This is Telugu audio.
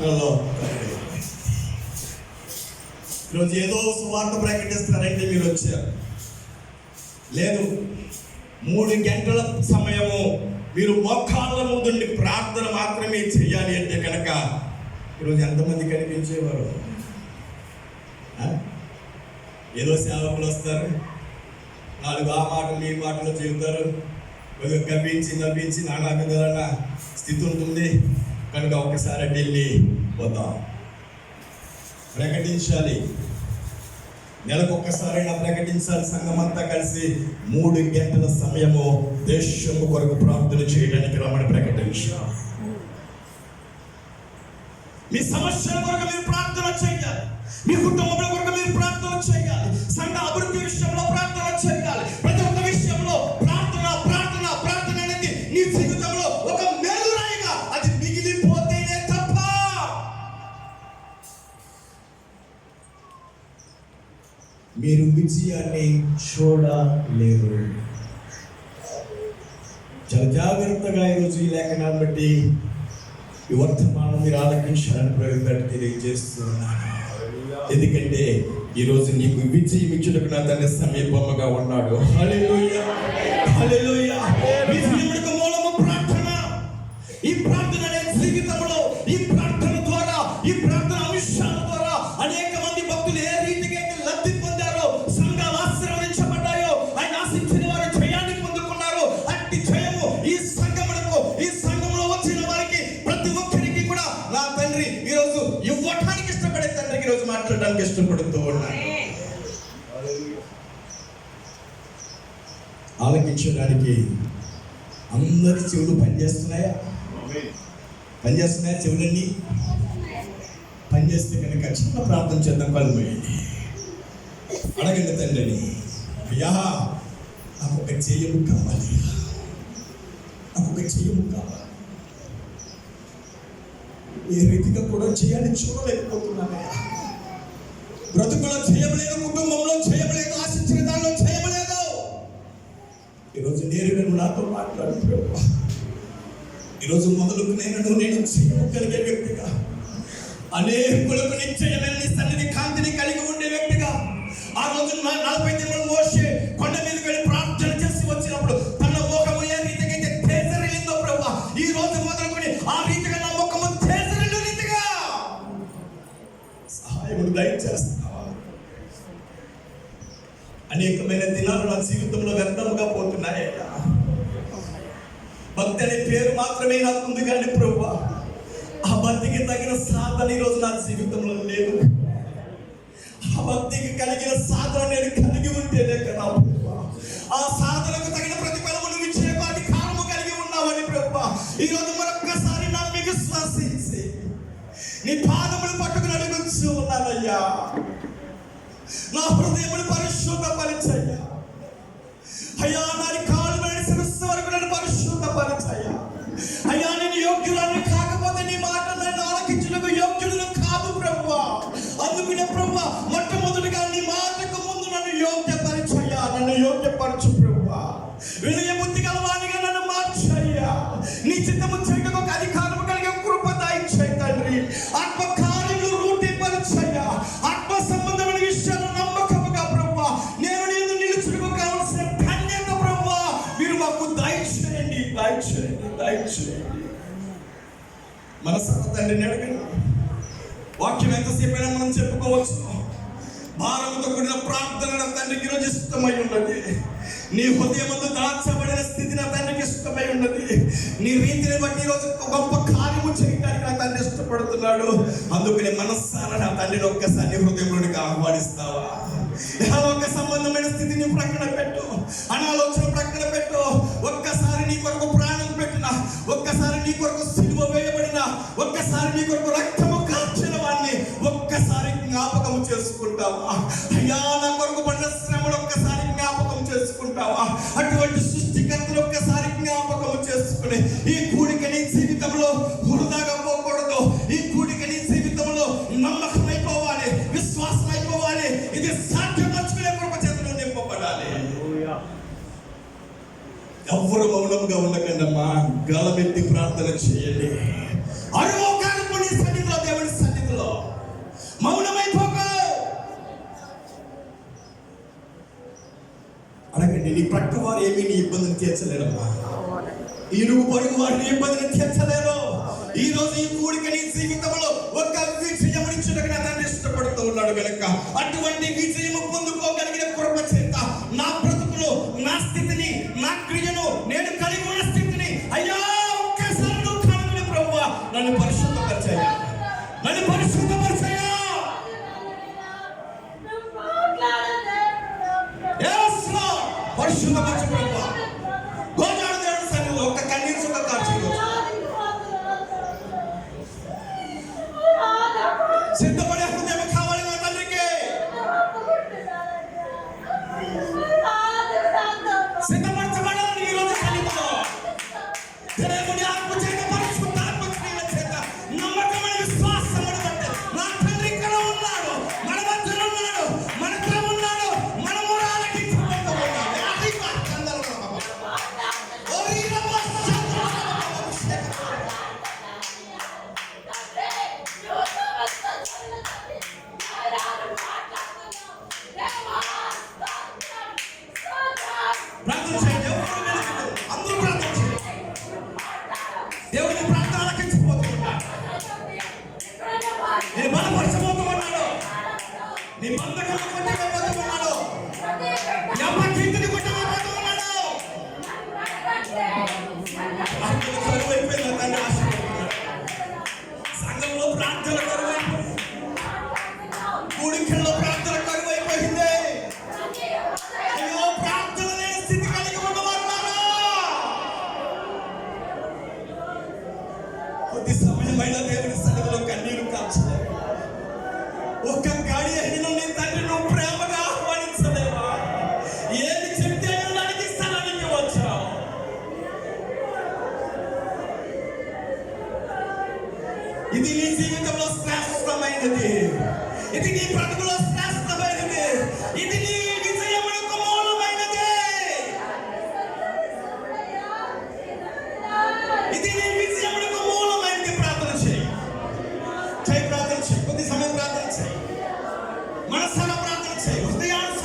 ప్రార్థనలో ఈరోజు ఏదో సువార్త ప్రకటిస్తున్నారంటే మీరు వచ్చారు. లేదు, 3 గంటల సమయము మీరు మోకాళ్ళ ముందుండి ప్రార్థన మాత్రమే చేయాలి అంటే కనుక ఈరోజు ఎంతమంది కనిపించేవారు? ఏదో సేవకులు వస్తారు, 4 ఆ మాటలు ఈ మాటలు చెబుతారు, నవ్వించి నానా విధాలన్న స్థితి ఉంటుంది కనుక ఒకసారి వెళ్ళి పోతాం. ప్రకటించాలి, నెలకు ఒక్కసారైనా ప్రకటించాలి. సంఘం అంతా కలిసి 3 గంటల సమయము దేశము కొరకు ప్రార్థన చేయడానికి రమ్మని ప్రకటించాలి. మీ సమస్యల కొరకు మీరు ప్రార్థన చేయాలి, మీ కుటుంబంలో కొరకు మీరు ప్రార్థన చేయాలి, సంఘ అభివృద్ధి విషయంలో ప్రార్థన చేయాలి. ప్రతి ఒక్క విషయంలో ప్రార్థన ప్రార్థన ప్రార్థన అనేది నీ జీవితంలో ఒక మేలురాయిగా అది మిగిలిపోతేనే తప్ప మీరు విజయాన్ని చూడలేరు. చాలా జాగ్రత్తగా ఈరోజు ఈ లేఖనాన్ని బట్టి ఈ వర్తమానం మీరు ఆలకించాలని ప్రయోజనం తెలియజేస్తున్నాను. ఎందుకంటే ఈరోజు నీకు విజయం ఇచ్చుటకు నా తండ్రి సమీపముగా ఉన్నాడు. హల్లెలూయా, హల్లెలూయా. విజయమునకు మూలము ప్రార్థన. ఈ ప్రార్థన అనే జీవితంలో ఈ ప్రార్థన ద్వారా, ఈ ప్రార్థన అంశాల ద్వారా అనేక మంది భక్తులు ఏ రీతిగా అయితే లబ్ధి పొందారో, సంఘాలు ఆశీర్వదించబడ్డాయో, ఆయన ఆశించిన వారు జయాన్ని పొందుకున్నారు. అట్టి జయము ఈ సంఘమునకు, ఈ సంఘంలో వచ్చిన వారికి ప్రతి ఒక్కరికి కూడా నా తండ్రి ఈరోజు ఇవ్వటానికి ఇష్టపడే తండ్రికి ఈరోజు మాట్లాడడానికి ఇష్టపడుతూ ఉన్నాను. ఆలకించడానికి అందరి చెవులు పనిచేస్తున్నాయా? చెవులన్నీ పనిచేస్తే కనుక చిన్న ప్రార్థన చేద్దాం. కలుమేయండి, అడగండి తండ్రిని, అయ్యా నాకు ఒక చెయ్యము కావాలి, నాకు ఒక చెయ్యము కావాలి. ఏ రీతిగా కూడా చేయాలని చూడలేకపోతున్నానయ్యా. బ్రతుకులో చేయలేదు, కుటుంబంలో చేయలేదు, ఆశించిన దానిలో చేయలేదు. ఈరోజు నేరుగా నువ్వు నాతో మాట్లాడు ప్రభువా. ఈరోజు మొదలుకు నేను చేయగలిగే వ్యక్తిగా, అనేకులకు నిశ్చయమైన సన్నిధి కాంతిని కలిగి ఉండే వ్యక్తిగా, ఆ రోజు 40 దినములు మోషే కొండ మీదకి వెళ్ళి ప్రార్థన చేసి వచ్చినప్పుడు తన ముఖము ఏ రీతిగా అయితే తేజరిల్లిందో ప్రభువా, ఈ రోజు మొదలుకొని ఆ రీతిగా నా ముఖము తేజరిల్లు రీతిగా సహాయమును దయచేస్తావా? అనేకమైన దినాలు నా జీవితంలో వ్యర్థముగా పోతున్నాయ్యా. భక్తి అనే పేరు మాత్రమే నాకు ఉంది కానీ ప్రభువా, ఆ భక్తికి తగిన సాధన ఈరోజు నా జీవితంలో లేదు. ఆ భక్తికి కలిగిన సాధన నేను కలిగి ఉంటేనే కదా ప్రభువా, ఆ సాధనకు తగిన ప్రతిఫలమును ఇచ్చే అధికారము కలిగి ఉన్నావని ప్రభువా, ఈరోజు మరొక్కసారి నా మీకు శ్వాసించి నీ పాదములు పట్టుకుని అడుగుచూ ఉన్నానయ్యా. నా హృదయమును పరిశుద్ధపరిచయ్యా. అయ్యా నాని కాలు నడి శిరస్సు వరకు నన్ను పరిశుద్ధపరిచయ్యా. అయ్యా నేను యోగ్యురాన్ని కాకపోతే నీ మాట నన్ను ఆలకించుటకు యోగ్యులను కాదు ప్రభువా. అందుకనే ప్రభువా, మొట్టమొదటిగా నీ మాటకు ముందు నన్ను యోగ్యపరిచయ్యా, నన్ను యోగ్యపరచు ప్రభువా. వినయ బుద్ధి గలవానిగా నన్ను మార్చయ్యా. నీ చిత్తము చేయటకు ఒక అధికారము కలిగే కృప దయచేయి తండ్రి. ఆత్మ కార్యములు రూఢీపరచయ్యా. ఆత్మ సంబంధమైన విషయాలు నమ్మకముగా ప్రభువా నేను నేను నిలుచుటకు కావాల్సిన ధన్యత ప్రభువా మీరు మాకు దయచేయండి, దయచేయండి, దయచేయండి. మన తండ్రిని అడగండి. వాక్యం ఎంతసేపు అయినా మనం చెప్పుకోవచ్చు. భారముతో కూడిన ప్రార్థన నా తండ్రికి ఈరోజు ఇష్టమై ఉన్నది. నీ హృదయమందు దాచబడిన స్థితి నా తండ్రికి ఇష్టమై ఉన్నది. నీ రీతిని బట్టి ఈరోజు గొప్ప కార్యము చేయడానికి నా తండ్రి ఇష్టపడుతున్నాడు. అందుకని మనస్సారా నా తండ్రిని ఒక్కసారి హృదయంలోనికి ఆహ్వానిస్తావా? ఒక సంబంధమైన స్థితిని ప్రక్కన పెట్టు, అనాలోచన ప్రక్కన పెట్టు. ఒక్కసారి నీ కొరకు ప్రాణం పెట్టిన, ఒక్కసారి నీ కొరకు సిలువ వేయబడిన, ఒక్కసారి నీ కొరకు రక్తము కార్చిన వాడిని ఒక్కసారి జ్ఞాపకం చేసుకుంటావా? అయ్యా నా కొరకు పడిన శ్రమను ఒక్కసారి జ్ఞాపకం చేసుకుంటావా? అటువంటి సృష్టికర్తలు ఒక్కసారి జ్ఞాపకం చేసుకుని ఈ కూడిక నీ జీవితంలో వృధాగా పోకూడదు. ఈ కూడిక నీ జీవితంలో నమ్మకమైపోవాలి, విశ్వాసమైపోవాలి. ఇది సాధ్యపరచుకునే కృప చేతిలో నింపబడాలి. ఎవరు మౌనంగా ఉండకండమ్మా, గలమెత్తి ప్రార్థన చేయండి. అరువు కానుకొని సన్నిధిలో దేవుడు నీ ప్రక్క వారు ఏమీ నీ ఇబ్బందిని తీర్చలేరమ్మా. ఇరుగు పొరుగు వారిని ఇబ్బందిని తీర్చలేరు. ఈ రోజు ఈ కూడిక నీ జీవితంలో ఒక విజయమునిచ్చుటకు నా తండ్రి ఇష్టపడుతూ ఉన్నాడు కనుక అటువంటి విజయము పొందుకోగలిగిన కృప చేత నా బ్రతుకులో నా స్థితిని, నా క్రియను, నేను కలిగి ఉన్న స్థితిని అయ్యా ఒక్కసారి నువ్వు కనుగొని ప్రభువా నన్ను పరిశుద్ధపరిచాయా, నన్ను పరిశుద్ధపరిచాయా. పరిశుద్ధపరచు ప్రభువా. గోజాడు దేవుడి సన్నిధిలో ఒక్క కన్నీరు సుఖ కార్చి సిద్ధపడే హృదయం కావాలి నా తండ్రికి. సిద్ధపరచబడాలి ఈ రోజు సన్నిధిలో. దేవుని ఆత్మ చేత, పరిశుద్ధాత్మ క్రియల చేత, నమ్మకమైన విశ్వాసమును బట్టి నా తండ్రి ఇక్కడ ఉన్నాడు, మన మధ్యలో ఉన్నాడు, మనతో ఉన్నాడు, మన మొరాలకి చూపుతూ ఉన్నాడు. అది వాక్యంలో ప్రార్థన చేయండి. అందరూ ప్రార్థన చేయండి. దేవుని ప్రార్థన ఆలకించిపోతూ ఉన్నాడు. నీ బలపరచబోతూ ఉన్నాడు. నీ బంధకాలను కొట్టబోతూ ఉన్నాడు. నీ అమ్మ కీర్తిని కొట్టబోతూ ఉన్నాడు. ప్రార్థన కరువైపోయింది నా తండ్రి ఆశీర్వదిస్తున్నాడు. సంఘంలో ప్రార్థన కరువైపోయింది. కూడికల్లో ప్రార్థన కరువైపోయింది. అయ్యో ప్రార్థన లేని స్థితి కలిగి ఉండమన్నారా? కొద్ది సమయమైన దేవుని సన్నిధిలో కన్నీరు కాల్చలేవు. ఒక్క గాడి అయిన నీ తండ్రి నువ్వు ప్రేమగా ఆహ్వానించలేవా? ఏది చెప్తే దానికి స్థలానికి వచ్చావు. ఇది నీ జీవితంలో శ్రేష్టమైనది. ఇది నీ బ్రతుకులో శ్రేష్టమైనది. ఇది నీ విజయమునకు మూలమైనది. ఇది నీ విజయమునకు మూలమైనది. ప్రార్థన చేయి, ప్రార్థన చేయి. కొద్ది సమయం ప్రార్థన చేయి. మనసారా ప్రార్థన చేయి. హృదయాన్ని